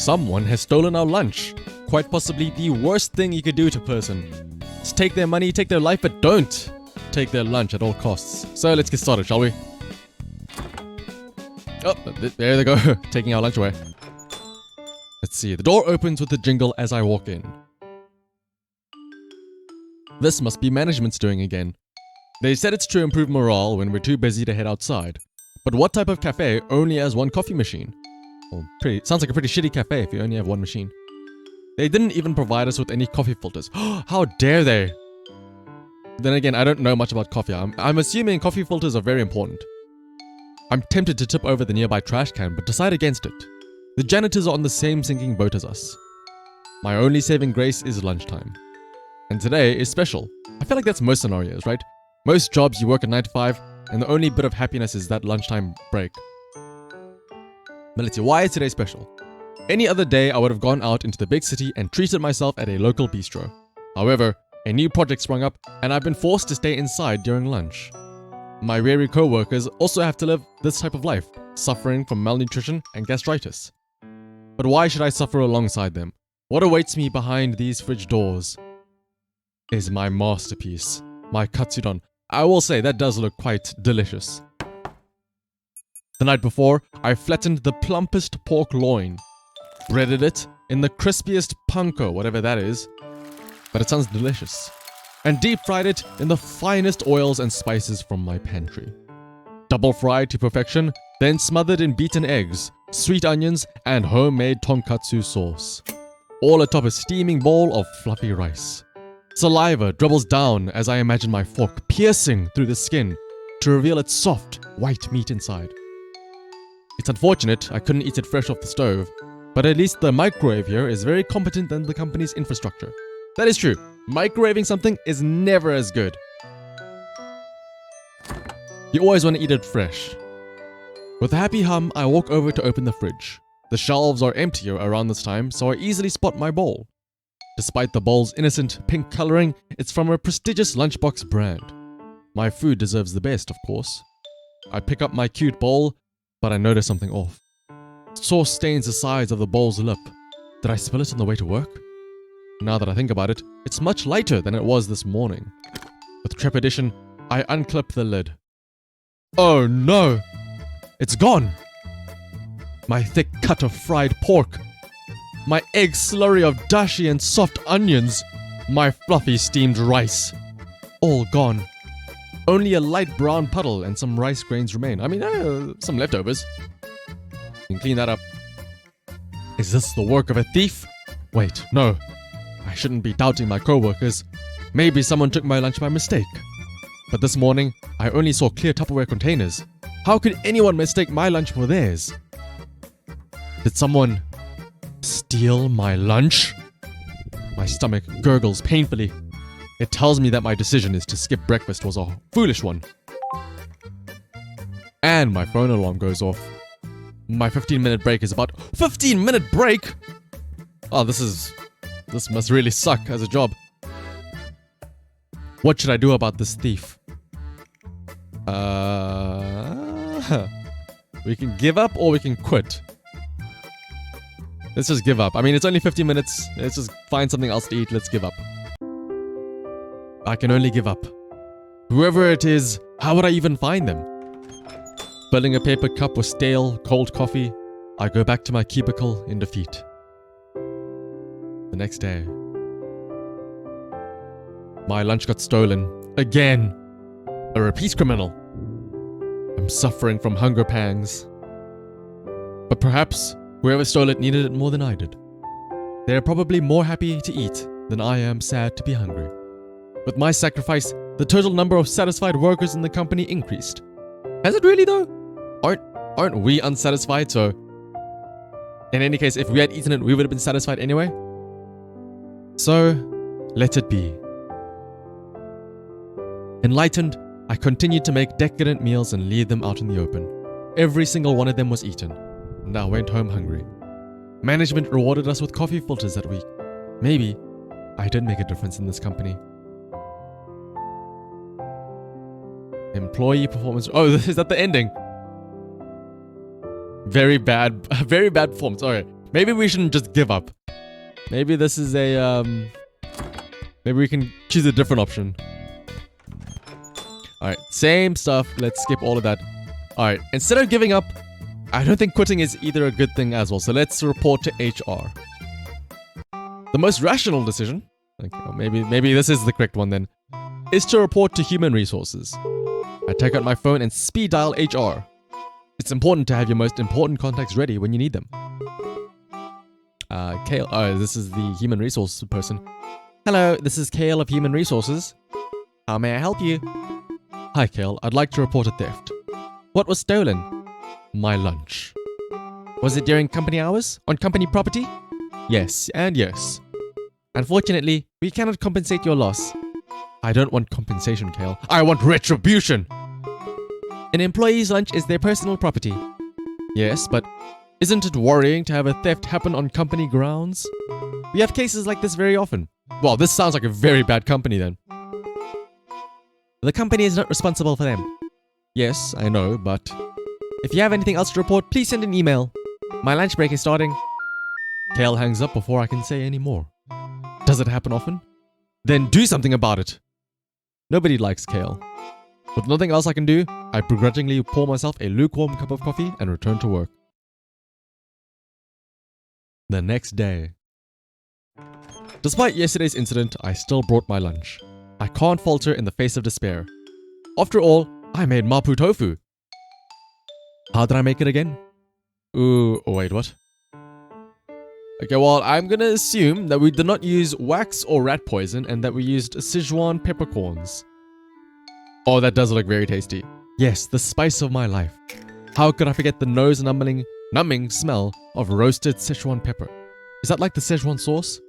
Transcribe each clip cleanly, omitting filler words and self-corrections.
Someone has stolen our lunch. Quite possibly the worst thing you could do to a person. Just take their money, take their life, but don't take their lunch at all costs. So let's get started, shall we? Oh, there they go, taking our lunch away. Let's see, the door opens with a jingle as I walk in. This must be management's doing again. They said it's to improve morale when we're too busy to head outside. But what type of cafe only has one coffee machine? Well, sounds like a pretty shitty cafe if you only have one machine. They didn't even provide us with any coffee filters. How dare they? Then again, I don't know much about coffee. I'm assuming coffee filters are very important. I'm tempted to tip over the nearby trash can, but decide against it. The janitors are on the same sinking boat as us. My only saving grace is lunchtime. And today is special. I feel like that's most scenarios, right? Most jobs you work at 9 to 5, and the only bit of happiness is that lunchtime break. But let's see, why is today special? Any other day, I would have gone out into the big city and treated myself at a local bistro. However, a new project sprung up, and I've been forced to stay inside during lunch. My weary co-workers also have to live this type of life, suffering from malnutrition and gastritis. But why should I suffer alongside them? What awaits me behind these fridge doors is my masterpiece, my katsudon. I will say that does look quite delicious. The night before, I flattened the plumpest pork loin, breaded it in the crispiest panko, whatever that is, but it sounds delicious, and deep fried it in the finest oils and spices from my pantry. Double fried to perfection, then smothered in beaten eggs, sweet onions, and homemade tonkatsu sauce. All atop a steaming bowl of fluffy rice. Saliva dribbles down as I imagine my fork piercing through the skin to reveal its soft, white meat inside. It's unfortunate I couldn't eat it fresh off the stove, but at least the microwave here is very competent than the company's infrastructure. That is true. Microwaving something is never as good. You always want to eat it fresh. With a happy hum, I walk over to open the fridge. The shelves are emptier around this time, so I easily spot my bowl. Despite the bowl's innocent pink coloring, it's from a prestigious lunchbox brand. My food deserves the best, of course. I pick up my cute bowl, but I notice something off. Sauce stains the sides of the bowl's lip. Did I spill it on the way to work? Now that I think about it, it's much lighter than it was this morning. With trepidation, I unclip the lid. Oh no! It's gone! My thick cut of fried pork, my egg slurry of dashi and soft onions, my fluffy steamed rice. All gone. Only a light brown puddle and some rice grains remain. I mean, some leftovers. You can clean that up. Is this the work of a thief? Wait, no. I shouldn't be doubting my co-workers. Maybe someone took my lunch by mistake. But this morning, I only saw clear Tupperware containers. How could anyone mistake my lunch for theirs? Did someone steal my lunch? My stomach gurgles painfully. It tells me that my decision is to skip breakfast was a foolish one. And my phone alarm goes off. My 15-minute break is about 15-minute break? Oh, this must really suck as a job. What should I do about this thief? We can give up or we can quit. Let's just give up. I mean, it's only 15 minutes. Let's just find something else to eat. Let's give up. I can only give up. Whoever it is, how would I even find them? Filling a paper cup with stale, cold coffee, I go back to my cubicle in defeat. The next day, my lunch got stolen. Again! A repeat criminal. I'm suffering from hunger pangs. But perhaps whoever stole it needed it more than I did. They are probably more happy to eat than I am sad to be hungry. With my sacrifice, the total number of satisfied workers in the company increased. Has it really though? Aren't we unsatisfied? So, in any case, if we had eaten it, we would have been satisfied anyway. So, let it be. Enlightened, I continued to make decadent meals and leave them out in the open. Every single one of them was eaten, and I went home hungry. Management rewarded us with coffee filters that week. Maybe I did make a difference in this company. Employee performance. Oh, is that the ending? Very bad performance. Alright. Maybe we shouldn't just give up. Maybe this is a, maybe we can choose a different option. Alright, same stuff. Let's skip all of that. Alright, instead of giving up, I don't think quitting is either a good thing as well. So let's report to HR. The most rational decision, okay, well, maybe this is the correct one then, is to report to human resources. I take out my phone and speed dial HR. It's important to have your most important contacts ready when you need them. Kale, this is the human resource person. Hello, this is Kale of Human Resources. How may I help you? Hi Kale, I'd like to report a theft. What was stolen? My lunch. Was it during company hours? On company property? Yes, and yes. Unfortunately, we cannot compensate your loss. I don't want compensation, Kale. I want retribution! An employee's lunch is their personal property. Yes, but isn't it worrying to have a theft happen on company grounds? We have cases like this very often. Well, this sounds like a very bad company then. The company is not responsible for them. Yes, I know, but if you have anything else to report, please send an email. My lunch break is starting. Kale hangs up before I can say any more. Does it happen often? Then do something about it. Nobody likes Kale. With nothing else I can do, I begrudgingly pour myself a lukewarm cup of coffee and return to work. The next day. Despite yesterday's incident, I still brought my lunch. I can't falter in the face of despair. After all, I made mapo tofu. How did I make it again? Ooh, oh wait, what? Okay, well, I'm gonna assume that we did not use wax or rat poison and that we used Sichuan peppercorns. Oh, that does look very tasty. Yes, the spice of my life. How could I forget the numbing smell of roasted Sichuan pepper? Is that like the Sichuan sauce?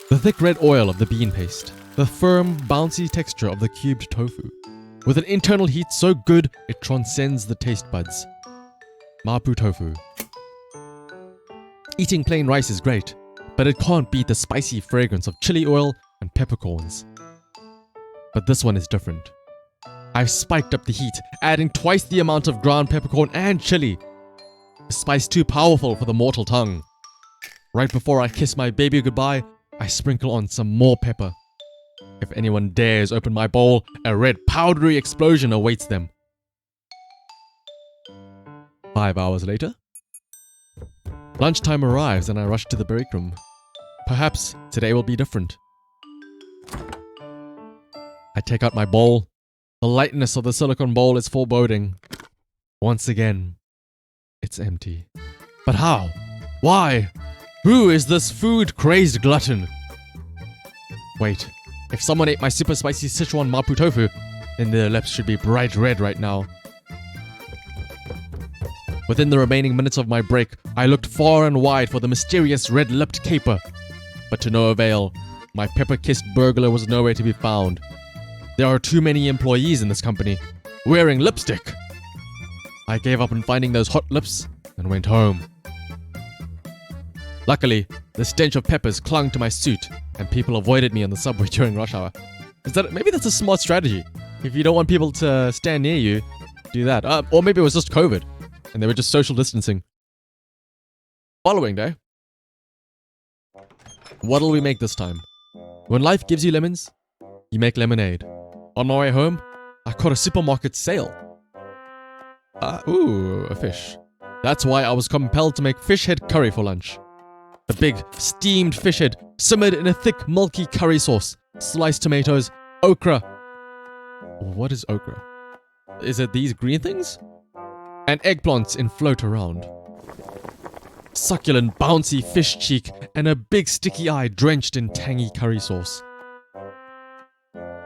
The thick red oil of the bean paste. The firm, bouncy texture of the cubed tofu. With an internal heat so good, it transcends the taste buds. Mapo tofu. Eating plain rice is great, but it can't beat the spicy fragrance of chili oil and peppercorns. But this one is different. I've spiked up the heat, adding twice the amount of ground peppercorn and chili. A spice too powerful for the mortal tongue. Right before I kiss my baby goodbye, I sprinkle on some more pepper. If anyone dares open my bowl, a red powdery explosion awaits them. 5 hours later. Lunchtime arrives and I rush to the break room. Perhaps today will be different. I take out my bowl. The lightness of the silicone bowl is foreboding. Once again, it's empty. But how? Why? Who is this food-crazed glutton? Wait, if someone ate my super spicy Sichuan mapo tofu, then their lips should be bright red right now. Within the remaining minutes of my break, I looked far and wide for the mysterious red-lipped caper. But to no avail, my pepper-kissed burglar was nowhere to be found. There are too many employees in this company, wearing lipstick. I gave up on finding those hot lips and went home. Luckily, the stench of peppers clung to my suit, and people avoided me on the subway during rush hour. Maybe that's a smart strategy. If you don't want people to stand near you, do that. Or maybe it was just COVID, and they were just social distancing. Following day. What'll we make this time? When life gives you lemons, you make lemonade. On my way home, I caught a supermarket sale. Ooh, a fish. That's why I was compelled to make fish head curry for lunch. A big, steamed fish head simmered in a thick, milky curry sauce, sliced tomatoes, okra. What is okra? Is it these green things? And eggplants in float around. Succulent, bouncy fish cheek and a big sticky eye drenched in tangy curry sauce.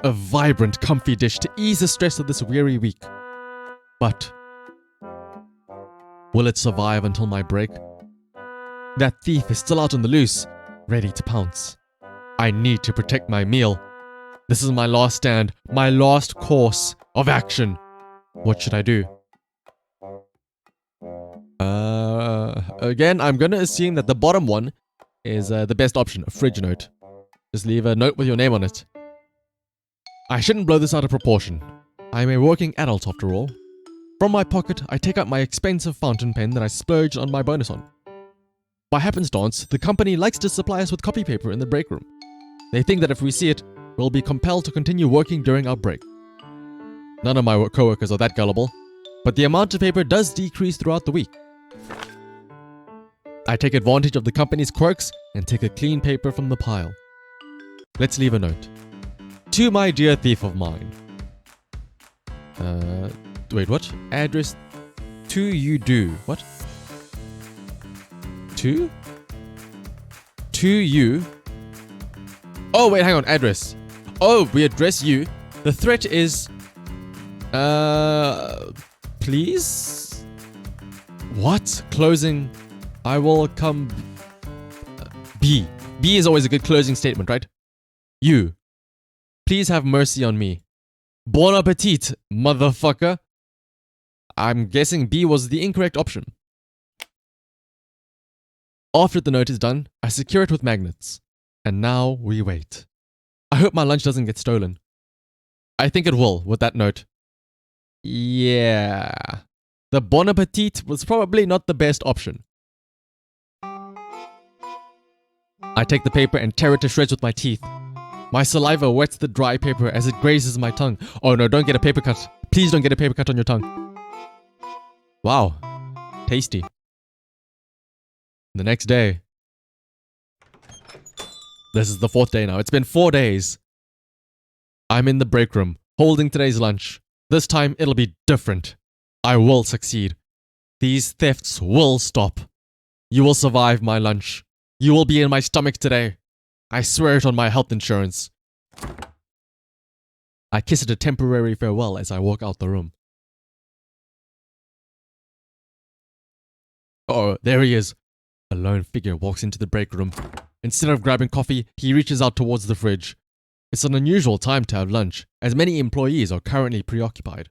A vibrant, comfy dish to ease the stress of this weary week. But will it survive until my break? That thief is still out on the loose, ready to pounce. I need to protect my meal. This is my last stand, my last course of action. What should I do? Again, I'm gonna assume that the bottom one is the best option, a fridge note. Just leave a note with your name on it. I shouldn't blow this out of proportion. I'm a working adult after all. From my pocket, I take out my expensive fountain pen that I splurged on my bonus on. By happenstance, the company likes to supply us with copy paper in the break room. They think that if we see it, we'll be compelled to continue working during our break. None of my coworkers are that gullible, but the amount of paper does decrease throughout the week. I take advantage of the company's quirks and take a clean paper from the pile. Let's leave a note. To my dear thief of mine. Wait, what? Address to you do. What? To? To you? Oh, wait, hang on. Address. Oh, we address you. The threat is... Please? What? Closing... I will come... B. B is always a good closing statement, right? You. Please have mercy on me. Bon appetit, motherfucker. I'm guessing B was the incorrect option. After the note is done, I secure it with magnets. And now we wait. I hope my lunch doesn't get stolen. I think it will with that note. Yeah. The bon appetit was probably not the best option. I take the paper and tear it to shreds with my teeth. My saliva wets the dry paper as it grazes my tongue. Oh no, don't get a paper cut. Please don't get a paper cut on your tongue. Wow. Tasty. The next day. This is the 4th day now. It's been 4 days. I'm in the break room, holding today's lunch. This time it'll be different. I will succeed. These thefts will stop. You will survive my lunch. You will be in my stomach today. I swear it on my health insurance. I kiss it a temporary farewell as I walk out the room. Oh, there he is. A lone figure walks into the break room. Instead of grabbing coffee, he reaches out towards the fridge. It's an unusual time to have lunch, as many employees are currently preoccupied.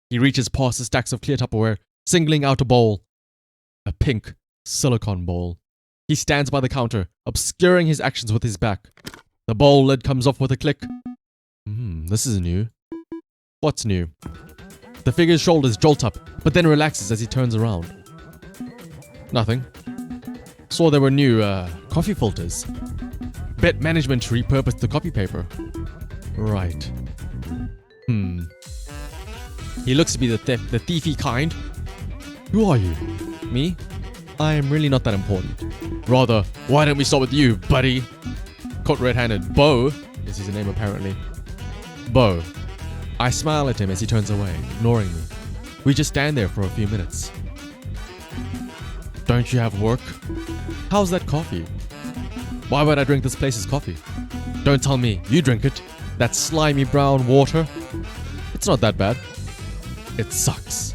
He reaches past the stacks of clear Tupperware, singling out a bowl. A pink silicone bowl. He stands by the counter, obscuring his actions with his back. The bowl lid comes off with a click. This is new. What's new? The figure's shoulders jolt up, but then relaxes as he turns around. Nothing. Saw there were new, coffee filters. Bet management repurposed the copy paper. Right. He looks to be the thiefy kind. Who are you? Me? I am really not that important. Rather, why don't we start with you, buddy? Caught red-handed. Bo is his name apparently. Bo. I smile at him as he turns away, ignoring me. We just stand there for a few minutes. Don't you have work? How's that coffee? Why would I drink this place's coffee? Don't tell me you drink it. That slimy brown water. It's not that bad. It sucks.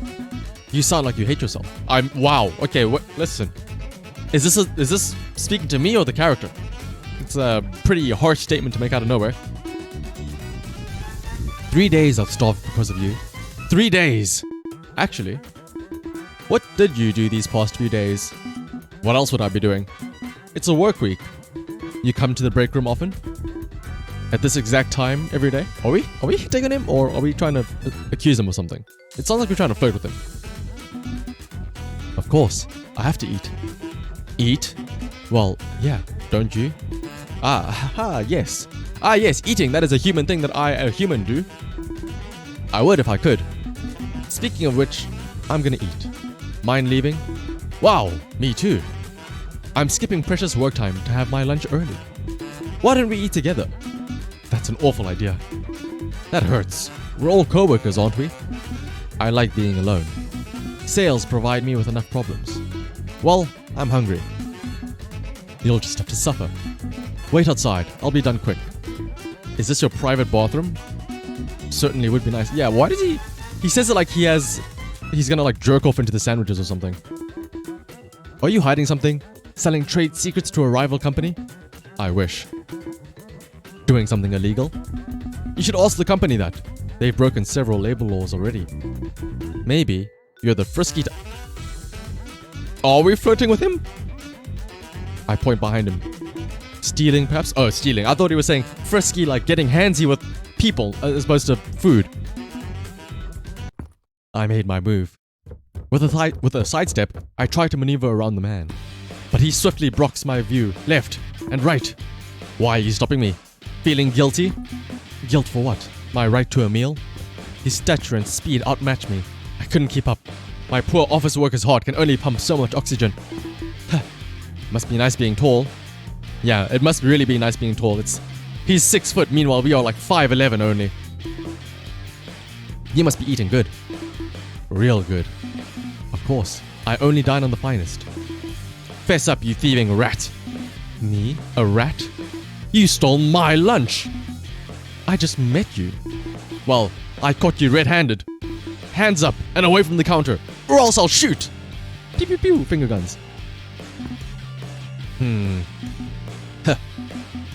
You sound like you hate yourself. Wow. Okay, listen. Is this speaking to me or the character? It's a pretty harsh statement to make out of nowhere. 3 days I've starved because of you. 3 days! Actually, what did you do these past few days? What else would I be doing? It's a work week. You come to the break room often? At this exact time every day? Are we hitting on him, or are we trying to accuse him of something? It sounds like we're trying to flirt with him. Of course, I have to eat. Eat? Well, yeah, don't you? Yes. Yes, eating, that is a human thing that I, a human, do. I would if I could. Speaking of which, I'm gonna eat. Mind leaving? Wow, me too. I'm skipping precious work time to have my lunch early. Why don't we eat together? That's an awful idea. That hurts. We're all co-workers, aren't we? I like being alone. Sales provide me with enough problems. Well, I'm hungry. You'll just have to suffer. Wait outside. I'll be done quick. Is this your private bathroom? Certainly would be nice. Yeah, why does he... He says it like he's gonna like jerk off into the sandwiches or something. Are you hiding something? Selling trade secrets to a rival company? I wish. Doing something illegal? You should ask the company that. They've broken several labor laws already. Maybe you're the frisky... Are we flirting with him? I point behind him. Stealing, perhaps? Oh, stealing. I thought he was saying frisky, like getting handsy with people as opposed to food. I made my move. With a sidestep, I tried to maneuver around the man. But but he swiftly blocks my view, left and right. Why are you stopping me? Feeling guilty? Guilt for what? My right to a meal? His stature and speed outmatch me. I couldn't keep up. My poor office worker's heart can only pump so much oxygen. Must be nice being tall. Yeah, it must really be nice being tall. He's 6 foot, meanwhile we are like 5'11" only. You must be eating good. Real good. Of course, I only dine on the finest. Fess up, you thieving rat. Me? A rat? You stole my lunch! I just met you. Well, I caught you red-handed. Hands up and away from the counter, or else I'll shoot! Pew pew pew, finger guns. Huh.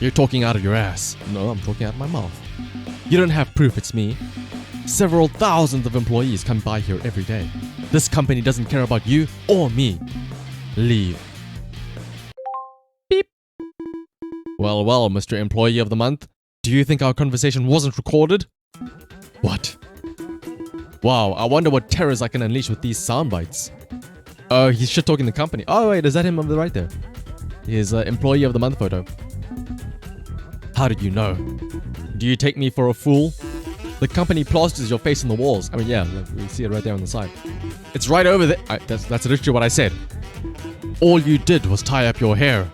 You're talking out of your ass. No, I'm talking out of my mouth. You don't have proof it's me. Several thousands of employees come by here every day. This company doesn't care about you or me. Leave. Beep. Well, Mr. Employee of the Month. Do you think our conversation wasn't recorded? What? Wow, I wonder what terrors I can unleash with these sound bites. Oh, he's shit-talking the company. Oh, wait, is that him on the right there? His Employee of the Month photo. How did you know? Do you take me for a fool? The company plasters your face on the walls. I mean, yeah, look, we see it right there on the side. It's right over there. That's literally what I said. All you did was tie up your hair.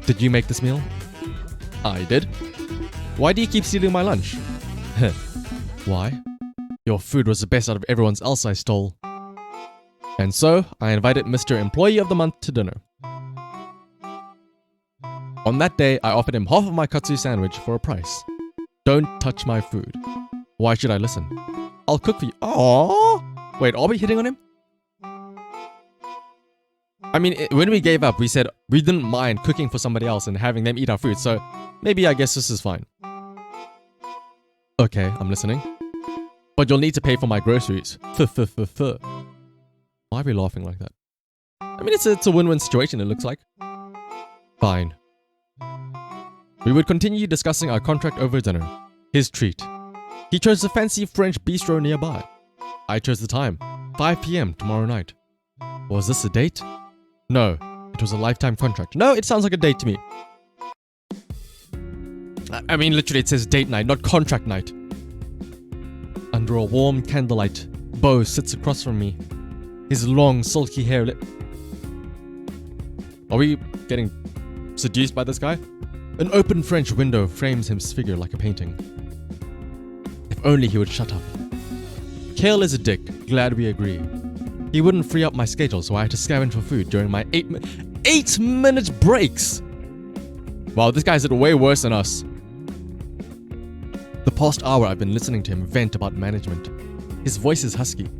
Did you make this meal? I did. Why do you keep stealing my lunch? Why? Your food was the best out of everyone else I stole. And so, I invited Mr. Employee of the Month to dinner. On that day, I offered him half of my katsu sandwich for a price. Don't touch my food. Why should I listen? I'll cook for you. Aww! Wait, are we hitting on him? I mean, when we gave up, we said we didn't mind cooking for somebody else and having them eat our food, so maybe I guess this is fine. Okay, I'm listening. But you'll need to pay for my groceries. Why are we laughing like that? I mean, it's a win-win situation, it looks like. Fine. We would continue discussing our contract over dinner. His treat. He chose a fancy French bistro nearby. I chose the time. 5 p.m. tomorrow night. Was this a date? No, it was a lifetime contract. No, it sounds like a date to me. I mean, literally it says date night, not contract night. Under a warm candlelight, Bo sits across from me. His long, silky hair Are we getting seduced by this guy? An open French window frames his figure like a painting. If only he would shut up. Kale is a dick, glad we agree. He wouldn't free up my schedule, so I had to scavenge for food during my 8-minute breaks! Wow, this guy's way worse than us. The past hour I've been listening to him vent about management. His voice is husky.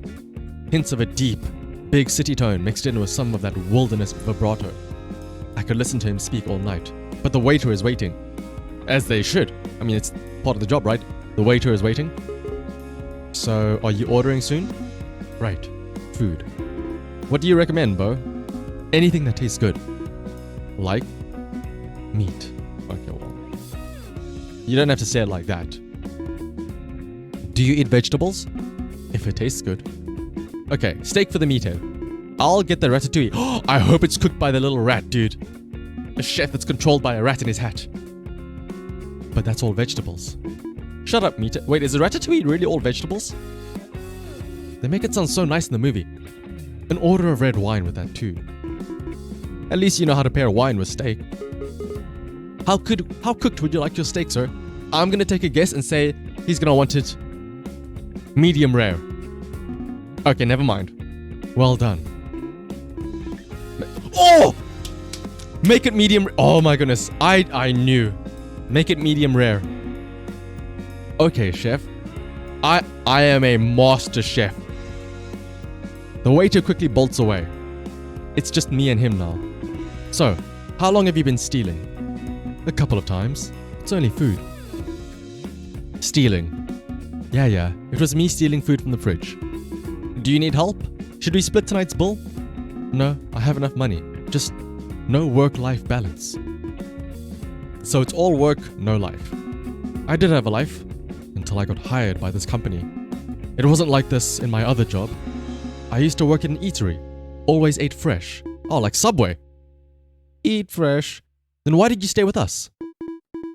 Hints of a deep, big city tone mixed in with some of that wilderness vibrato. I could listen to him speak all night. But the waiter is waiting. As they should. I mean, it's part of the job, right? The waiter is waiting. So, are you ordering soon? Right. Food. What do you recommend, Bo? Anything that tastes good. Like? Meat. Okay, well. You don't have to say it like that. Do you eat vegetables? If it tastes good. Okay, steak for the meathead. I'll get the ratatouille. Oh, I hope it's cooked by the little rat, dude. A chef that's controlled by a rat in his hat. But that's all vegetables. Shut up, meat. Wait, is the ratatouille really all vegetables? They make it sound so nice in the movie. An order of red wine with that too. At least you know how to pair wine with steak. How cooked would you like your steak, sir? I'm gonna take a guess and say he's gonna want it medium rare. Okay, never mind. Well done. Oh! Make it medium. Oh my goodness. I knew. Make it medium rare. Okay, chef. I am a master chef. The waiter quickly bolts away. It's just me and him now. So, how long have you been stealing? A couple of times. It's only food. Stealing. Yeah. It was me stealing food from the fridge. Do you need help? Should we split tonight's bill? No, I have enough money. Just no work-life balance. So it's all work, no life. I did have a life, until I got hired by this company. It wasn't like this in my other job. I used to work at an eatery, always ate fresh, Oh, like Subway. Eat fresh. Then why did you stay with us?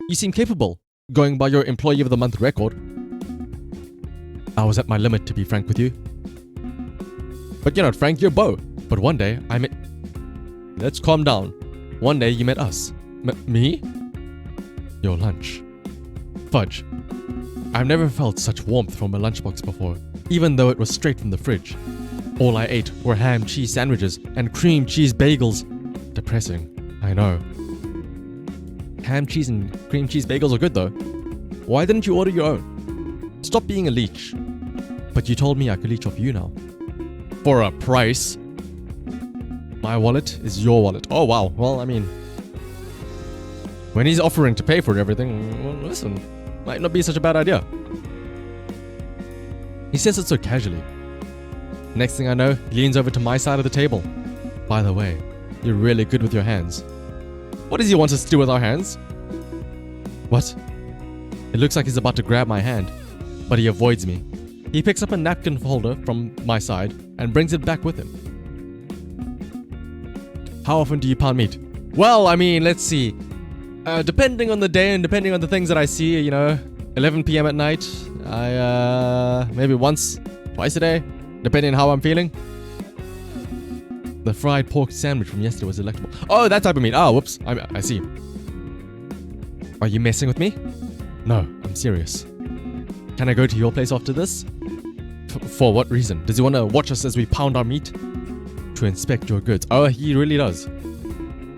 You seem capable, going by your Employee of the Month record. I was at my limit, to be frank with you. But you're not frank, you're Bo. But one day, I met... Let's calm down. One day, you met us. Me? Your lunch. Fudge. I've never felt such warmth from a lunchbox before, even though it was straight from the fridge. All I ate were ham cheese sandwiches and cream cheese bagels. Depressing, I know. Ham cheese and cream cheese bagels are good though. Why didn't you order your own? Stop being a leech. But you told me I could leech off you now. For a price. My wallet is your wallet. Oh wow, well I mean... When he's offering to pay for everything, well, listen, might not be such a bad idea. He says it so casually. Next thing I know, he leans over to my side of the table. By the way, you're really good with your hands. What does he want us to do with our hands? What? It looks like he's about to grab my hand, but he avoids me. He picks up a napkin holder from my side and brings it back with him. How often do you pound meat? Well, I mean, let's see. Depending on the day and depending on the things that I see, you know, 11 p.m. at night, I maybe once, twice a day, depending on how I'm feeling. The fried pork sandwich from yesterday was delectable. Oh, that type of meat. Oh, whoops. I see. Are you messing with me? No, I'm serious. Can I go to your place after this? For what reason? Does he want to watch us as we pound our meat? To inspect your goods. Oh, he really does.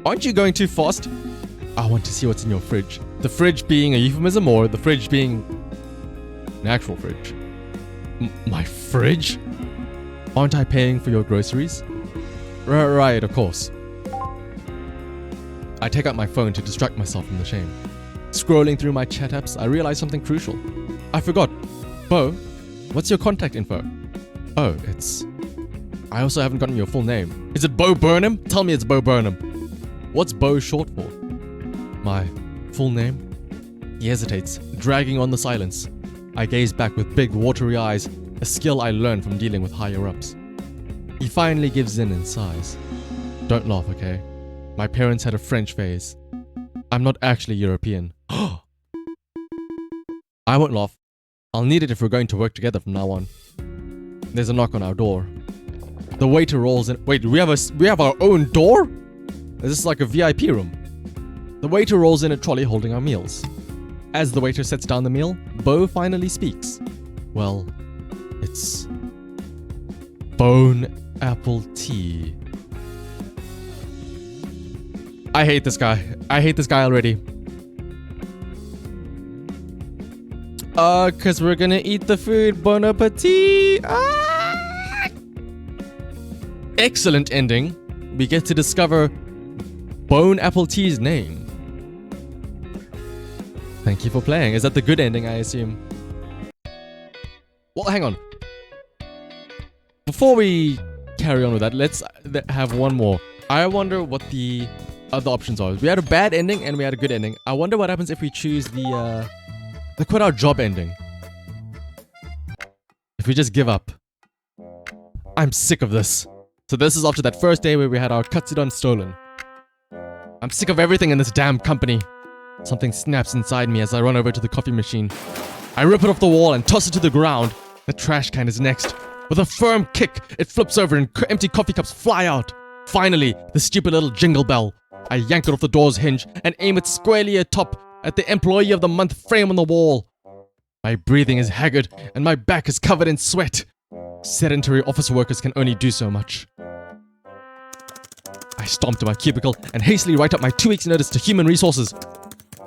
Aren't you going too fast? I want to see what's in your fridge. The fridge being a euphemism or the fridge being an actual fridge? My fridge? Aren't I paying for your groceries? Right, of course. I take out my phone to distract myself from the shame. Scrolling through my chat apps, I realize something crucial. I forgot. Bo, what's your contact info? Oh, it's... I also haven't gotten your full name. Is it Bo Burnham? Tell me it's Bo Burnham. What's Bo short for? My full name? He hesitates, dragging on the silence. I gaze back with big, watery eyes, a skill I learned from dealing with higher-ups. He finally gives in and sighs. Don't laugh, okay? My parents had a French phase. I'm not actually European. I won't laugh. I'll need it if we're going to work together from now on. There's a knock on our door. The waiter rolls in. Wait, we have our own door? Is this like a VIP room? The waiter rolls in a trolley holding our meals. As the waiter sets down the meal, Bo finally speaks. Well, it's bone apple tea. I hate this guy. I hate this guy already. Cause we're gonna eat the food. Bon appetit. Excellent ending. We get to discover Bone Apple Tea's name. Thank you for playing. Is that the good ending, I assume? Well, hang on. Before we carry on with that, let's have one more. I wonder what the other options are. We had a bad ending and we had a good ending. I wonder what happens if we choose the quit our job ending. If we just give up. I'm sick of this. So this is after that first day where we had our katsudon stolen. I'm sick of everything in this damn company. Something snaps inside me as I run over to the coffee machine. I rip it off the wall and toss it to the ground. The trash can is next. With a firm kick, it flips over and empty coffee cups fly out. Finally, the stupid little jingle bell. I yank it off the door's hinge and aim it squarely atop at the Employee of the Month frame on the wall. My breathing is haggard and my back is covered in sweat. Sedentary office workers can only do so much. I stomp to my cubicle and hastily write up my 2 weeks' notice to Human Resources.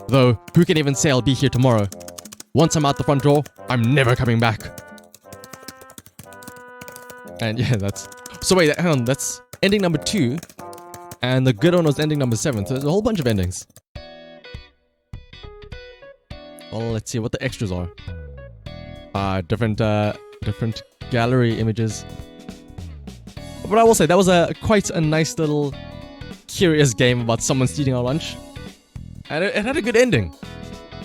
Though, who can even say I'll be here tomorrow? Once I'm out the front door, I'm never coming back. And yeah, that's... So wait, hang on, that's ending number 2. And the good one was ending number 7. So there's a whole bunch of endings. Well, let's see what the extras are. Different gallery images. But I will say, that was quite a nice little curious game about someone stealing our lunch. And it had a good ending.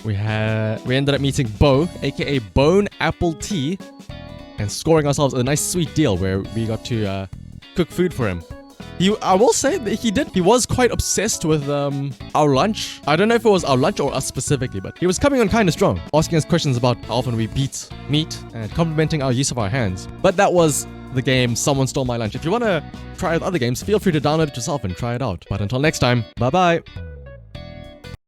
We ended up meeting Bo, aka Bone Apple Tea, and scoring ourselves a nice sweet deal where we got to cook food for him. I will say that he was quite obsessed with our lunch. I don't know if it was our lunch or us specifically, but he was coming on kind of strong, asking us questions about how often we beat meat and complimenting our use of our hands. But that was the game Someone Stole My Lunch. If you want to try out other games, feel free to download it yourself and try it out. But until next time, bye bye.